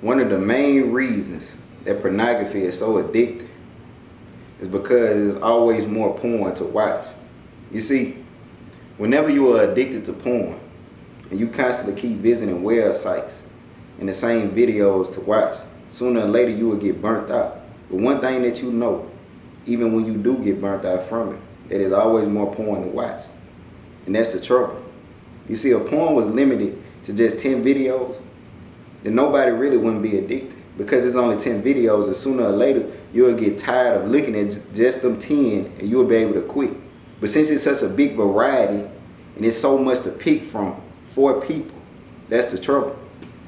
One of the main reasons that pornography is so addictive is because there's always more porn to watch. You see, whenever you are addicted to porn and you constantly keep visiting websites and the same videos to watch, sooner or later you will get burnt out. But one thing that you know, even when you do get burnt out from it, that there's always more porn to watch. And that's the trouble. You see, if porn was limited to just 10 videos, then nobody really wouldn't be addicted. Because it's only 10 videos, and sooner or later, you'll get tired of looking at just them 10 and you'll be able to quit. But since it's such a big variety and it's so much to pick from for people, that's the trouble.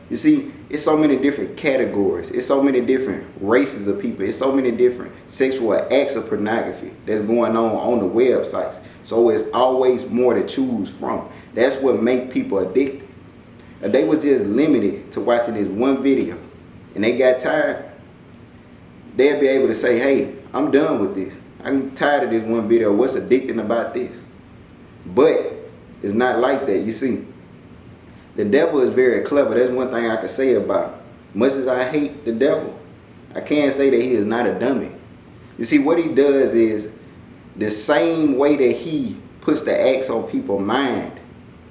You see, it's so many different categories. It's so many different races of people. It's so many different sexual acts of pornography that's going on the websites. So it's always more to choose from. That's what makes people addicted. If they were just limited to watching this one video and they got tired, they'll be able to say, hey, I'm done with this. I'm tired of this one video. What's addicting about this? But it's not like that. You see, the devil is very clever. That's one thing I can say about him. Much as I hate the devil, I can't say that he is not a dummy. You see, what he does is the same way that he puts the acts on people's mind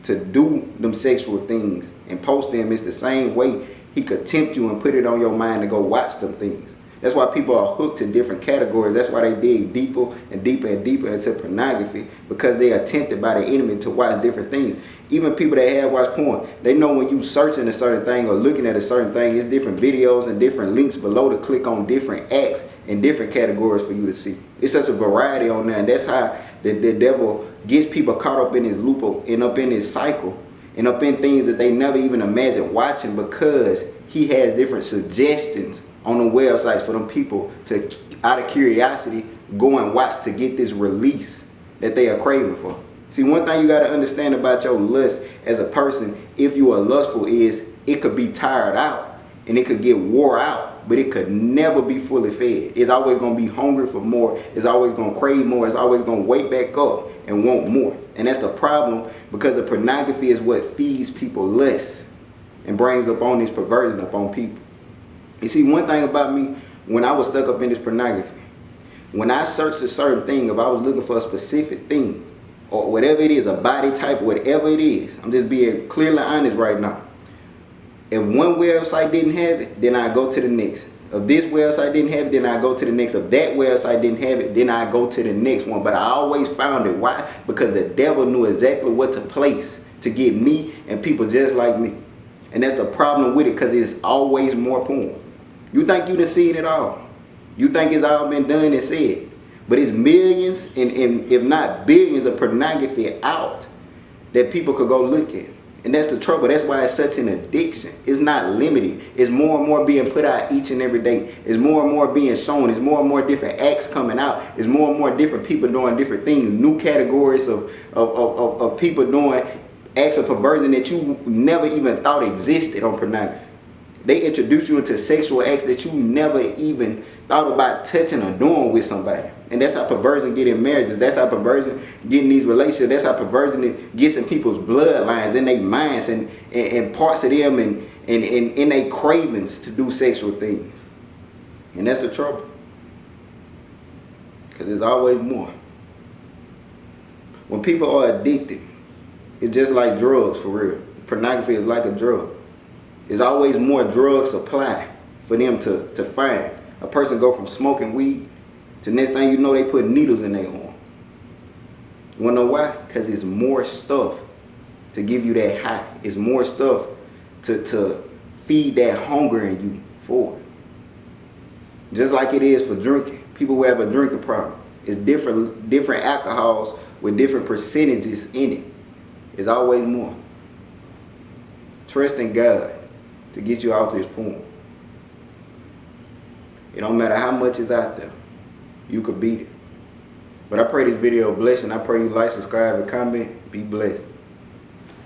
to do them sexual things and post them, it's the same way he could tempt you and put it on your mind to go watch them things. That's why people are hooked to different categories. That's why they dig deeper and deeper and deeper into pornography, because they are tempted by the enemy to watch different things. Even people that have watched porn, they know when you searching a certain thing or looking at a certain thing, it's different videos and different links below to click on different acts and different categories for you to see. It's such a variety on there, and that's how the devil gets people caught up in his loop and up in his cycle and up in things that they never even imagined watching, because he has different suggestions on the websites for them people to, out of curiosity, go and watch to get this release that they are craving for. See, one thing you got to understand about your lust as a person, if you are lustful, is it could be tired out and it could get wore out, but it could never be fully fed. It's always going to be hungry for more. It's always going to crave more. It's always going to wake back up and want more. And that's the problem, because the pornography is what feeds people lust and brings up on this perversion upon people. You see, one thing about me, when I was stuck up in this pornography, when I searched a certain thing, if I was looking for a specific thing, or whatever it is, a body type, whatever it is, I'm just being clearly honest right now. If one website didn't have it, then I go to the next. If this website didn't have it, then I go to the next. If that website didn't have it, then I go to the next one. But I always found it. Why? Because the devil knew exactly what to place to get me and people just like me. And that's the problem with it, because it's always more porn. You think you done seen it all. You think it's all been done and said. But it's millions and if not billions of pornography out that people could go look at. And that's the trouble. That's why it's such an addiction. It's not limited. It's more and more being put out each and every day. It's more and more being shown. It's more and more different acts coming out. It's more and more different people doing different things. New categories of people doing acts of perversion that you never even thought existed on pornography. They introduce you into sexual acts that you never even thought about touching or doing with somebody. And that's how perversion get in marriages. That's how perversion get in these relationships. That's how perversion gets in people's bloodlines, in their minds, and parts of them, and in their cravings to do sexual things. And that's the trouble. Because there's always more. When people are addicted, it's just like drugs, for real. Pornography is like a drug. There's always more drug supply for them to find. A person go from smoking weed to next thing you know, they put needles in their arm. You wanna know why? Because it's more stuff to give you that high. It's more stuff to feed that hunger in you for it. Just like it is for drinking. People who have a drinking problem. It's different alcohols with different percentages in it. It's always more. Trust in God to get you off this porn. It don't matter how much is out there. You could beat it. But I pray this video bless you, and I pray you like, subscribe, and comment. Be blessed.